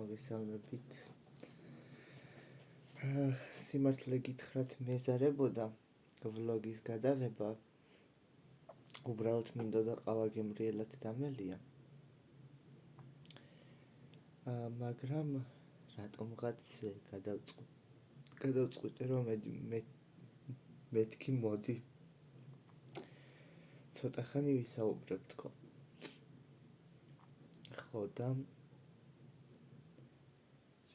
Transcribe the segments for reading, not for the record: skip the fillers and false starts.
მოგესალმებით. Სიმართლე გითხრათ მეზარებოდა ვლოგის გადაღება. უბრალოდ მინდოდა ყავაგემრიელად დამელია. მაგრამ რატომღაც გადავწყვიტე რომ მეთქი მოდი ცოტა ხანი ვისაუბრებთქო. ხო და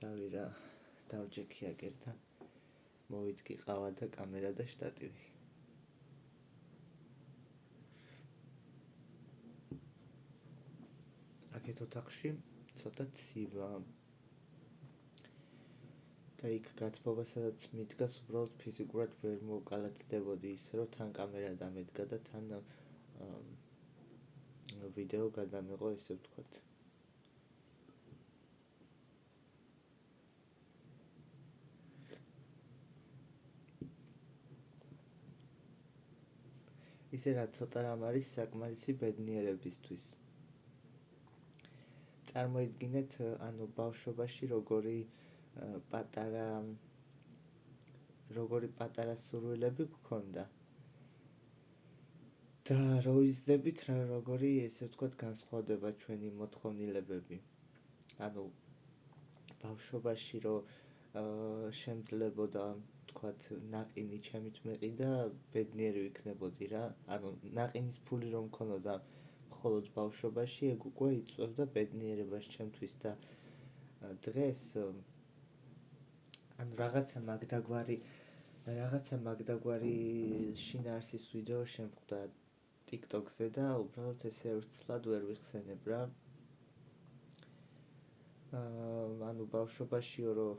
რავი რა დავჯექი აგერთა მოვიდგი ყავა და კამერა და შტატივი. აქეთ ოთახში ცოტა ცივა და იქ გათბობა სადაც მიდგას უბრალოდ ფიზიკურად ვერ მოვკალათდებოდი ისე რომ თან კამერა დამედგა და თან ვიდეო გადამეღო ესე ვთქვათ. ისე რა ცოტა რამ არის საკმარისი ბედნიერებისთვის. წარმოიდგინეთ, ბავშვობაში როგორი პატარა სურვილები გქონდა და რო იზრდებით რა როგორი ესე ვთქვათ განსხვავდება ჩვენი მოთხოვნილებები. ბავშვობაში რო შემძლებოდა ვთქვათ ნაყინი ჩემით მეყიდა ბედნიერი ვიქნებოდი რა. ნაყინის ფული რომ მქონოდა მხოლოდ ბავშვობაში ეგ უკვე იწვევდა ბედნიერებას ჩემთვის და დღეს რაღაცა მაგდაგვარი შინაარსის ვიდეო შემხვდა TikTok-ზე და უბრალოდ ესე ვრცლად ვერ ვიხსენებ რა. ბავშვობაშიო რო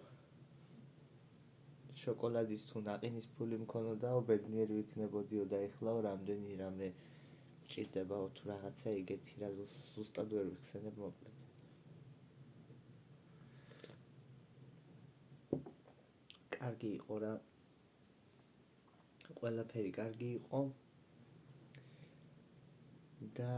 შოკოლადის თუ ნაყინის ფული მქონოდაო ბედნიერი ვიქნებოდიო და ეხლაო რამდენი რამე მჭირდებაო თუ რაღაცა ეგეთი რა ზუსტად ვერ ვიხსენებ მოკლედ. კარგი იყო რა. ყველაფერი კარგი იყო და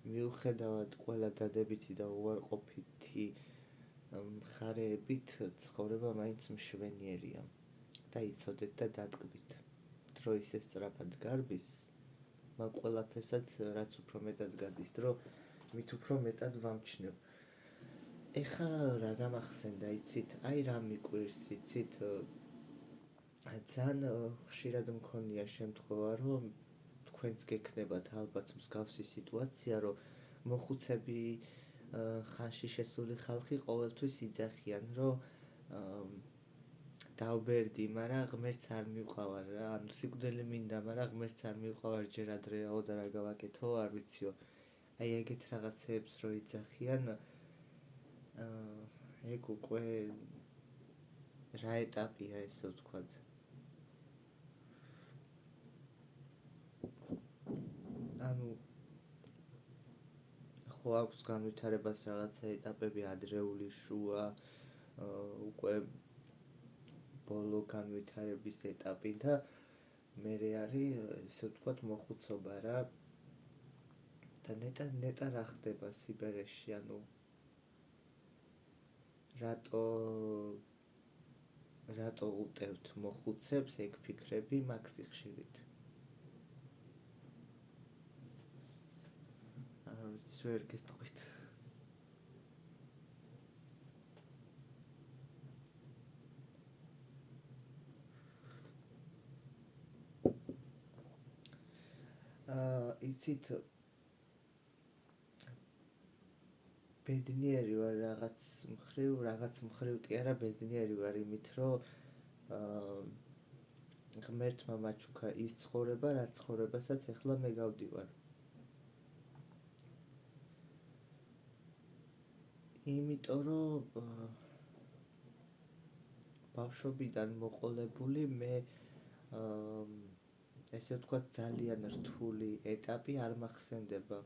მიუხედავად ყველა დადებითი და უარყოფითი მხარეებით ცხოვრება მაინც მშვენიერია და იცოდეთ და დატკბით. დრო ისე სწრაფად გარბის, მაგ ყველაფერსაც რაც უფრო მეტად გადის დრო, მით უფრო მეტად ვამჩნევ. ეხა რა გამახსენდა იცით, აი რა მიკვირს იცით, ძალიან ხშირად მქონია შემთხვევა რომ თქვენც გექნებათ ალბათ მსგავსი სიტუაცია, რომ მოხუცები ხანში შესული ხალხი ყოველთვის იძახიან, რომ დავბერდი, მაგრამ ღმერთს არ მივყავარ რა, სიკვდილი მინდა, მაგრამ ღმერთს არ მივყავარ, ჯერ ადრეაო და რა გავაკეთო, არ ვიციო. აი ეგეთ რაღაცეებს რო იძახიან, ეგ უკვე რა ეტაპია ესე ვთქვათ. ხო აქვს განვითარებას რაღაცა ეტაპები, ადრეული, შუა, უკვე ბოლო განვითარების ეტაპი და მერე არის ესე ვთქვათ მოხუცობა რა. და ნეტა რა ხდება სიბერეში, რატო უტევთ მოხუცებს ეგ ფიქრები მაგ სიხშირით. ვერ გეტყვით. იცით ბედნიერი ვარ რაღაც მხრივ კი არა ბედნიერი ვარ იმით რომ ღმერთმა მაჩუქა ის ცხოვრება რა ცხოვრებასაც ეხლა მე გავდივარ. იმიტომ რომ ბავშვობიდან მოყოლებული მე ესე ვთქვათ ძალიან რთული ეტაპი არ მახსენდება,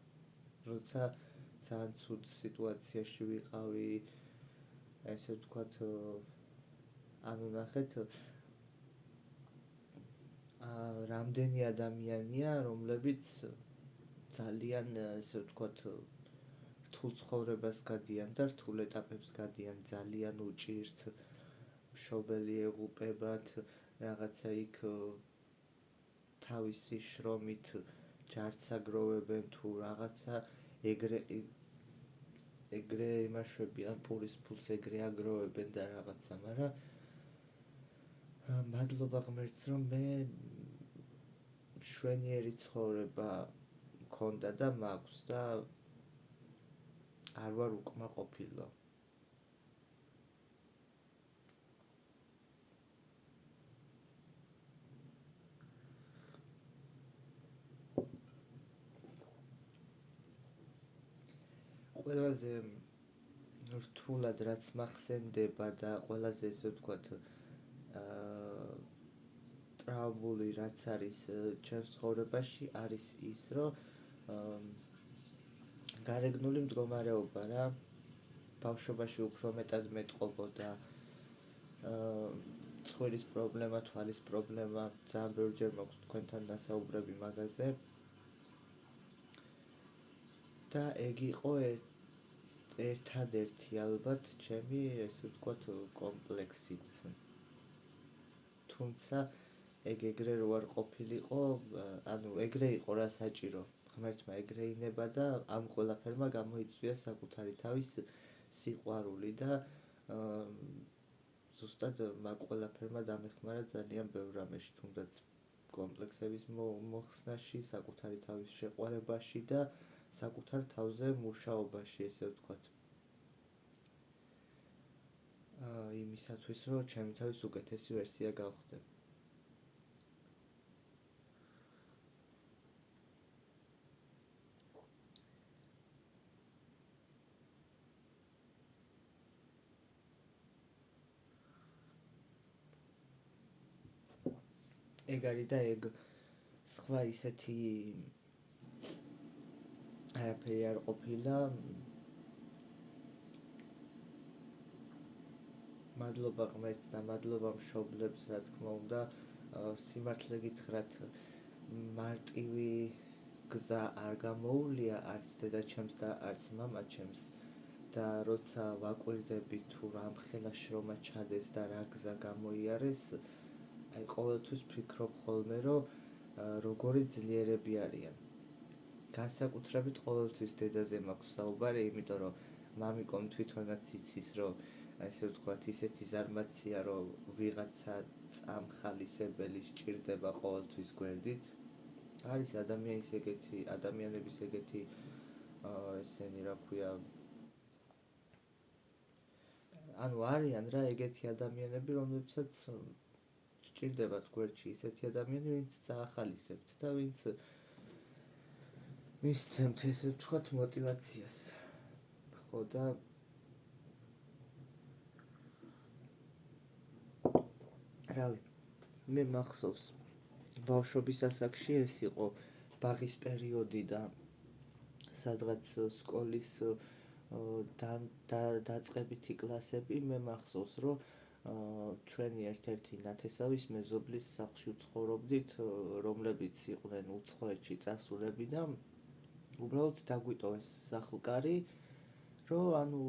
როცა ძალიან ცუდ სიტუაციაში ვიყავი, ესე ვთქვათ ნახეთ რამდენი ადამიანია რომლებიც ძალიან ესე ვთქვათ რთულ ცხოვრებას გადიან და რთულ ეტაპებს გადიან, ძალიან უჭირთ, მშობელი ეღუპებათ, რაღაცა იქ თავისი შრომით ჯარც აგროვებენ თუ რაღაცა ეგრე იმაშვებიან პურის ფულს ეგრე აგროვებენ და რაღაცა, მაგრამ მადლობა ღმერთს, რომ მე მშვენიერი ცხოვრება მქონდა და მაქვს და არ ვარ უკმაყოფილო. ყველაზე რთულად რაც მახსენდება და ყველაზე ესე ვთქვათ ტრავმული რაც არის ჩემს ცხოვრებაში არის ის, რომ გარეგნული მდგომარეობა რა ბავშვობაში უფრო მეტად მეტყობოდა, ცხვირის პრობლემა, თვალის პრობლემა, ძალიან ბევრჯერ მაქვს თქვენთან დასაუბრები მაგაზე და ეგ იყო ერთადერთი ალბათ ჩემი ესე ვთქვათ კომპლექსიც. თუმცა ეგ ეგრე რო არ ყოფილიყო, ანუ ეგრე იყო რა საჭირო, ღმერთმა ეგრე ინება და ამ ყველაფერმა გამოიწვია საკუთარი თავის სიყვარული და ზუსტად მაგ ყველაფერმა დამეხმარა ძალიან ბევრ რამეში, თუნდაც კომპლექსების მოხსნაში, საკუთარი თავის შეყვარებაში და საკუთარ თავზე მუშაობაში, ესე ვთქვათ. იმისათვის, რომ ჩემი თავის უკეთესი ვერსია გავხდე. ეგ არის და ეგ სხვა ისეთი არაფერი არ ყოფილა. მადლობა ღმერთს და მადლობა მშობლებს, რა თქმა უნდა, სიმართლე გითხრათ, მარტივი გზა არ გამოუვლია არც დედაჩემს და არც მამაჩემს და როცა ვაკვირდები თუ რამხელა შრომა ჩადეს და რა გზა გამოიარეს, აი ყოველთვის ვფიქრობ ხოლმე, რომ როგორი ძლიერები არიან. განსაკუთრებით ყოველთვის დედაზე მაქვს საუბარი, იმიტომ რომ მამიკომ თვითონაც იცის, რომ ესე ვთქვათ, ისეთი ზარმაცია, რომ ვიღაცა წამხალისებელი სჭირდება ყოველთვის გვერდით. არის ადამიანების ეგეთი ესენი რა ქვია, ანუ არიან რა ეგეთი ადამიანები, რომლებსაც სჭირდებათ გვერდში ისეთი ადამიანი, ვინც წაახალისებთ და ვინც მისცემთ ესე ვთქვათ мотиваციას. ხო და რავი, მე მახსოვს ბავშვობის ასაკში ეს იყო ბაღის პერიოდი და სადღაც სკოლის დაწყებითი კლასები, მე მახსოვს, რომ ჩვენი ერთ-ერთი ნათესავის მეზობლის სახლში ვცხოვრობდით, რომლებიც იყვნენ უცხოეთში წასულები და უბრალოდ დაგვიტოვეს სახლკარი, რომ ანუ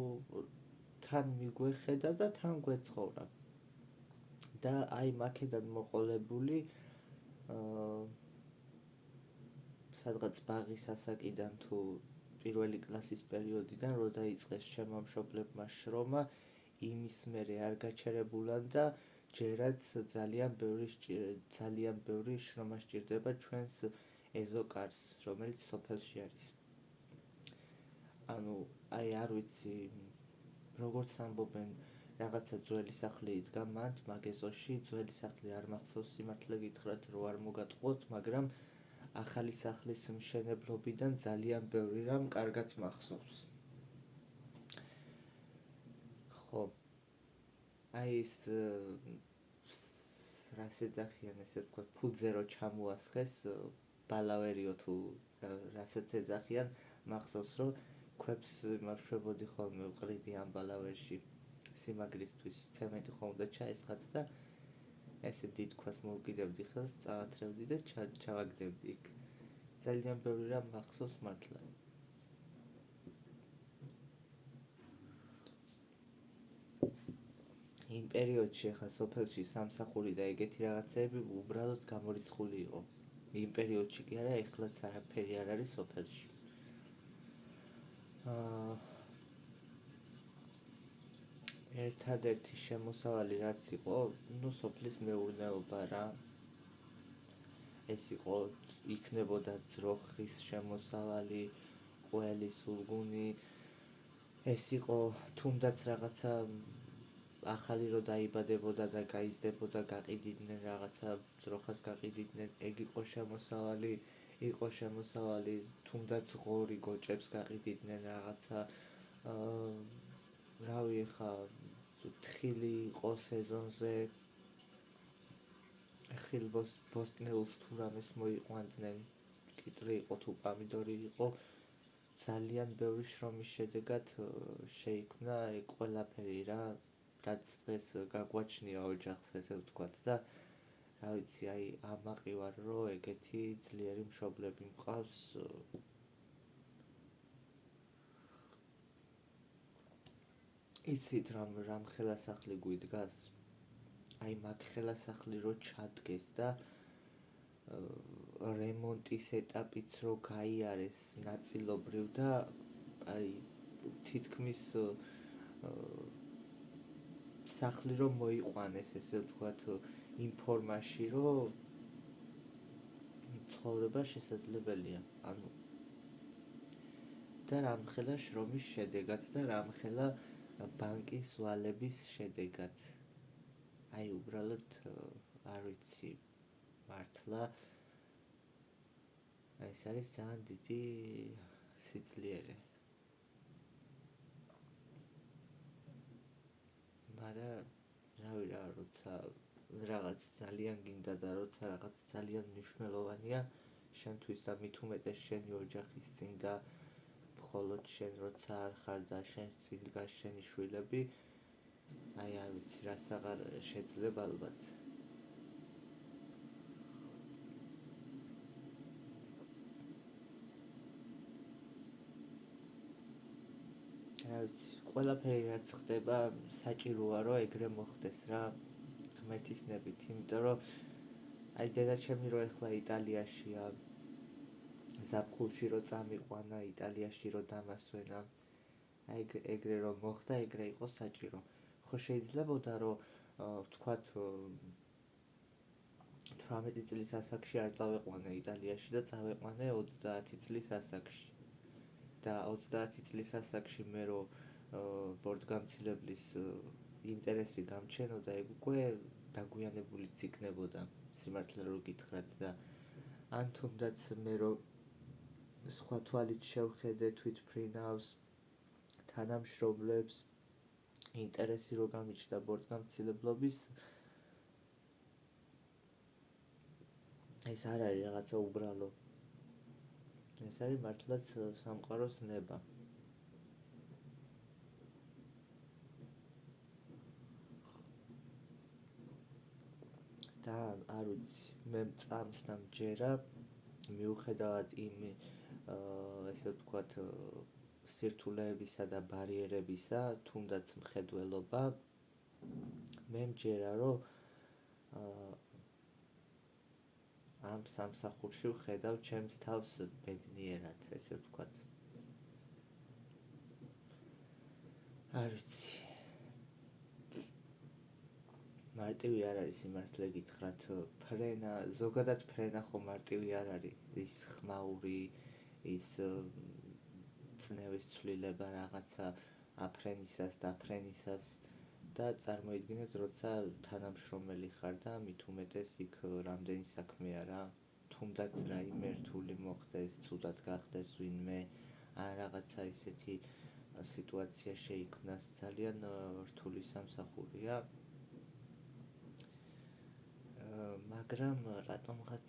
თან მიგვეხედა და თან გვეცხოვრა. და აი მაქედან მოყოლებული სადღაც ბაღის ასაკიდან თუ პირველი კლასის პერიოდიდან რო დაიწყეს ჩემმა მშობლებმა შრომა, იმის მერე არ გაჩერებულან და ჯერაც ძალიან ბევრი შრომა სჭირდება ჩვენს ეზოკარს, რომელიც სოფელში არის. ანუ აი არ ვიცი, როგორც ამბობენ, რაღაცა ძველი სახლი იდგა მაგ ეზოში, ძველი სახლი არ მახსოვს სიმართლე გითხრათ, რო არ მოგატყუოთ, მაგრამ ახალი სახლის მშენებლობიდან ძალიან ბევრი რამ კარგად მახსოვს. ხო, აი ეს რას ეძახიან, ესე ვთქვათ, ფუძე რო ჩამოასხეს, ბალავერიო თუ რასაც ეძახიან, მახსოვს, რომ ქვებს იმაშვებოდი ხოლმე ვყრიდი ამ ბალავერში სიმაგრისთვის, ცემენტი ხომ უნდა ჩაესხათ და ესე დიდ ქვას მოვკიდევდი ხელს, წავათრევდი და ჩავაგდებდი იქ. ძალიან ბევრი რამ მახსოვს მართლა. პერიოდში ახლა სოფელში სამსახური და ეგეთი რაღაცეები უბრალოდ გამორიცხული იყო. იმ პერიოდში კი არა, ეხლაც არაფერი არ არის სოფელში. ერთადერთი შემოსავალი რაც იყო, სოფლის მეურნეობა რა. ეს იყო, იქნებოდა ძროხის შემოსავალი, ყველი, სულგუნი. ეს იყო თუნდაც რაღაცა ახალი რო დაიბადებოდა და გაიზრდებოდა, გაყიდიდნენ რაღაცა ძროხას გაყიდიდნენ, ეგ იყო შემოსავალი, თუნდაც ღორი გოჭებს გაყიდიდნენ რაღაცა. რავი, ხა თხილი იყო სეზონზე, ხილბოსტნეულს თუ რამეს მოიყვანდნენ, კიტრი იყო თუ პამიდორი იყო. ძალიან ბევრი შრომის შედეგად შეიქმნა ეგ ყველაფერი რა, რაც დღეს გაგვაჩნია ოჯახს, ესე ვთქვათ და რა ვიცი, აი ამაყი ვარ, რომ ეგეთი ძლიერი მშობლები მყავს. იცით რამ ხელასახლი გვიდგას? აი მაგ ხელასახლი რო ჩადგეს და რემონტის ეტაპიც რო გაიარეს ნაწილობრივ და აი თითქმის სახლი რომ მოიყვანეს, ესე ვთქვათ, იმ ფორმაში, რომ ცხოვრება შესაძლებელია. ანუ და რამხელა შრომის შედეგად და რამხელა ბანკის ვალების შედეგად. აი უბრალოდ არ ვიცი, მართლა ეს არის ძალიან დიდი სიძლიერე. მაგრამ რავი რა, როცა რაღაც ძალიან გინდა და როცა რაღაც ძალიან მნიშვნელოვანია შენთვის და მით უმეტეს შენი ოჯახის წინ და მხოლოდ შენ როცა არ ხარ და შენს წინ დგას შენი შვილები, აი არ ვიცი, რას აღარ შეძლებ ალბათ. რა ვიცი, ყველაფერი რაც ხდება საჭიროა რომ ეგრე მოხდეს რა, ღმერთის ნებით, იმიტომ რომ აი დედაჩემი რო ეხლა იტალიაშია, ზაფხულში რო წამიყვანა, იტალიაში რო დამასვენა, აი ეგრე რომ მოხდა, ეგრე იყო საჭირო. ხო შეიძლებოდა რომ ვთქვათ 18 წლის ასაკში არ წავეყვანე იტალიაში და წავეყვანე 30 წლის ასაკში. და 30 წლის ასაკში მე რო ბორტგამცილებლის ინტერესი გამჩენოდა, ეგ უკვე დაგვიანებულიც იქნებოდა, სიმართლე რო გითხრათ და ან თუნდაც მე რო სხვა თვალით შევხედე თვითმფრინავს, თანამშრომლებს, ინტერესი რო გამიჩნდა ბორტგამცილებლობის, ეს არ არის რაღაცა უბრალო. ეს არის მართლაც სამყაროს ნება. და არ ვიცი, მე წამს და მჯერა, მიუხედავად იმ ესე ვთქვათ სირთულეებისა და ბარიერებისა, თუნდაც მხედველობა, მე მჯერა, რომ ამ სამსახურში ვხედავ ჩემს თავს ბედნიერად, ესე ვთქვათ. არ ვიცი. მარტივი არ არის სიმართლე გითხრათ, ფრენა, ზოგადად ფრენა ხო მარტივი არ არის, ის ხმაური, ის წნევის ცვლილება რაღაცა აფრენისას და აფრენისას და წარმოიდგინეთ, როცა თანამშრომელი ხარ და მით უმეტეს იქ რამდენი საქმეა რა, თუნდაც რაიმე რთული მოხდეს, ცუდად გახდეს ვინმე, ან რაღაცა ისეთი სიტუაცია შეიქმნას, ძალიან რთული სამსახურია. მაგრამ რატომღაც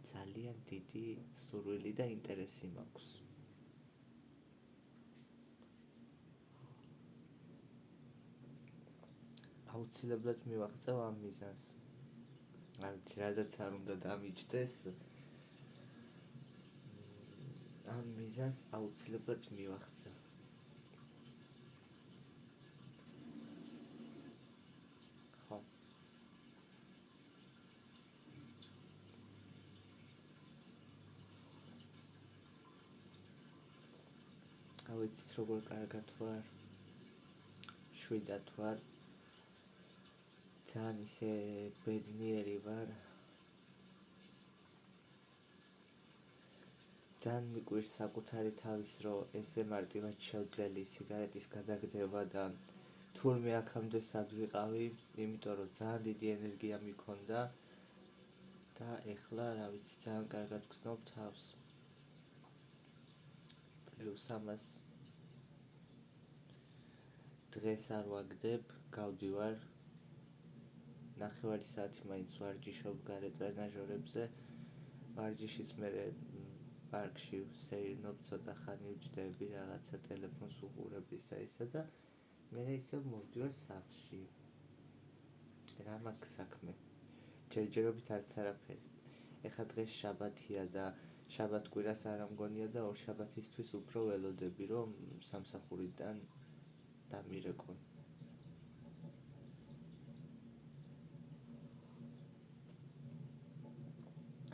ძალიან დიდი სურვილი და ინტერესი მაქვს. აუცილებლად მივაღწევ ამ მიზანს. არ ვიცი, რადაც არ უნდა დამიჯდეს, ამ მიზანს აუცილებლად მივაღწევ. ვიცით როგორ კარგად ვარ, შვიდად ვარ, ძალიან ისე ბედნიერი ვარ, ძალიან მიყვირს საკუთარი თავის, რომ ესე მარტივად შევძელი სიგარეტის გადაგდება და თურმე აქამდე სად ვიყავი, იმიტომ რომ ძალიან დიდი ენერგია მქონდა და ეხლა რა ვიცი ძალიან კარგად გრძნობ თავს. პლუს ამას დღეს არ ვაგდებ, გავდივარ 9 საათი მაინც ვარჯიშობ გარე ტრენაჟორებზე, ვარჯიშის მერე პარკში ვსეირნობ, ცოტა ხანი ვჯდები, რაღაცა ტელეფონს ვუყურებ ისა და მერე ისევ მოვდივარ სახლში. რა მაქვს საქმე? ჯერჯერობით არც არაფერი. ეხლა დღეს შაბათია და შაბათ-კვირას არ ამგონია და ორ შაბათისთვის უფრო ველოდები, რომ სამსახურიდან დამირეკონ.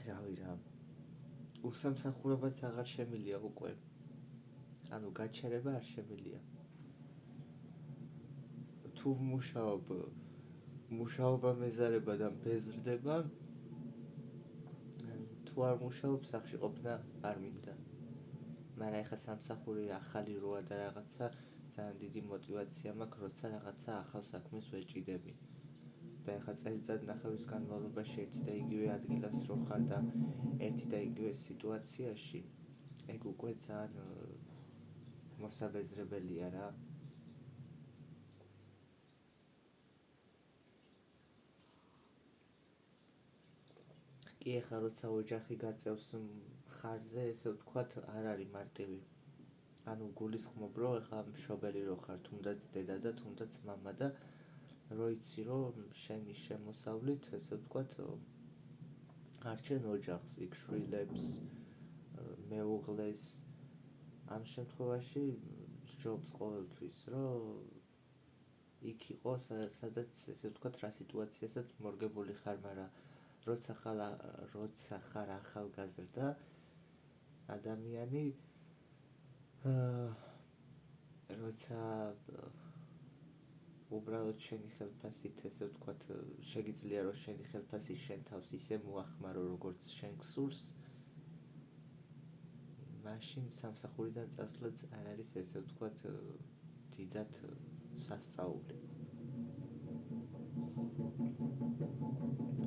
რავი რა. უსამსახურებაც აღარ შემილია უკვე. ანუ გაჩერება არ შემილია. თუ ვმუშაობ, მუშაობა მეზარება და მბეზრდება, თუ არ მუშაობ, სახლში ყოფნა არ მინდა. მაგრამ ეხლა სამსახური ახალი როა და რაღაცა ძალიან დიდი мотиваცია მაქვს, როცა რაღაცა ახალ საქმეს ვეჭიდები. და ეხლა წელიწად-ნახევრის განმავლობაში ერთი და იგივე ადგილას რო ხარ და ერთი და იგივე სიტუაციაში, ეგ უკვე ძალიან მოსაბეზრებელია რა. კი ეხლა როცა ოჯახი გაწევს ხარზე, ესე ვთქვათ, არ არის მარტივი. ანუ გულისხმობ, რომ ეხლა მშობელი რო ხარ, თუნდაც დედა და თუნდაც მამა და რო იცი, რომ შენი შემოსავლით, ესე ვთქვათ, არჩენ ოჯახს, იქ შვილებს, მეუღლეს. ამ შემთხვევაში სჯობს ყოველთვის, რომ იქ იყოს, სადაც ესე ვთქვათ, რა სიტუაციასაც მორგებული ხარ, მაგრამ როცა ხარ ახალგაზრდა ადამიანი, როცა უბრალოდ შენი ხელფასით, ესე ვთქვათ, შეგიძლია რომ შენი ხელფასი შენ თავს ისე მოახმარო, როგორც შენ გსურს, მაშინ სამსახურიდან წასვლაც არ არის, ესე ვთქვათ, დიდად სასწაული.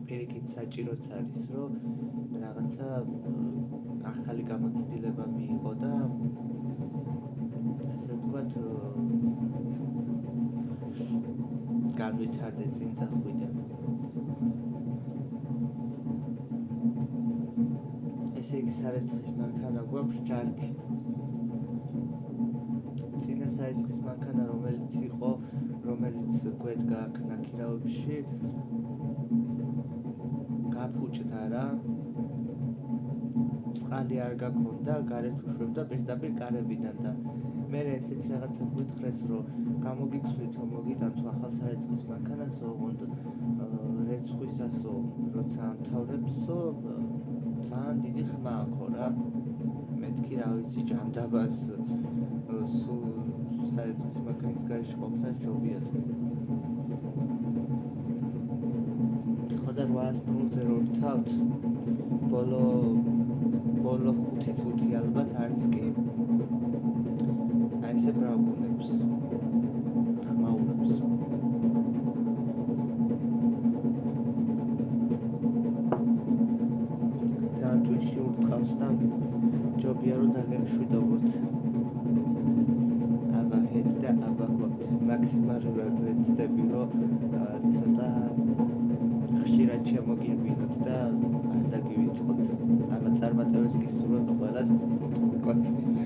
პირიქით საჭიროც არის, რომ რაღაცა ახალი გამოცდილება მიიღო და ესე ვთქვათ, განვითარდე, წინ წახვიდე. ესე იგი სარეცხის მანქანა გვაქვს ჯართი. წინა სარეცხის მანქანა, რომელიც გვედგა აქ ნაქირავებში, გაფუჭდა რა. წყალი არ გაქონდა, გარეთ უშვებდა პირდაპირ კარებიდან და მე ესეთი რაღაცა გვითხრეს, რომ გამოგიცვლითო, მოგიტანთ ახალ სარეცხის მანქანასო, ოღონდ რეცხვისასო, როცა ამთავრებსო, ძალიან დიდი ხმა აქვს რა. მეთქი რა ვიცი, ჯანდაბას სულ სარეცხის მანქანის გარეშე ყოფნა ჯობია. ხოდა 800 პლუსზე რო რთავთ, ბოლო 5 წუთი ალბათ არც კი. აი ესე ბრაუნებს. ხმაურებს. ძალიან ტვიში ურტყავს და ჯობია რომ დაგემშვიდობოთ. აბა ჰეთ და აბა ჰოთ. მაქსიმალურად ვეცდები, რომ ცოტა ხშირად შემოგირბინოთ და არ დაგივიწყოთ. აბა წარმატებას გისურვებთ ყველას. კოცნით.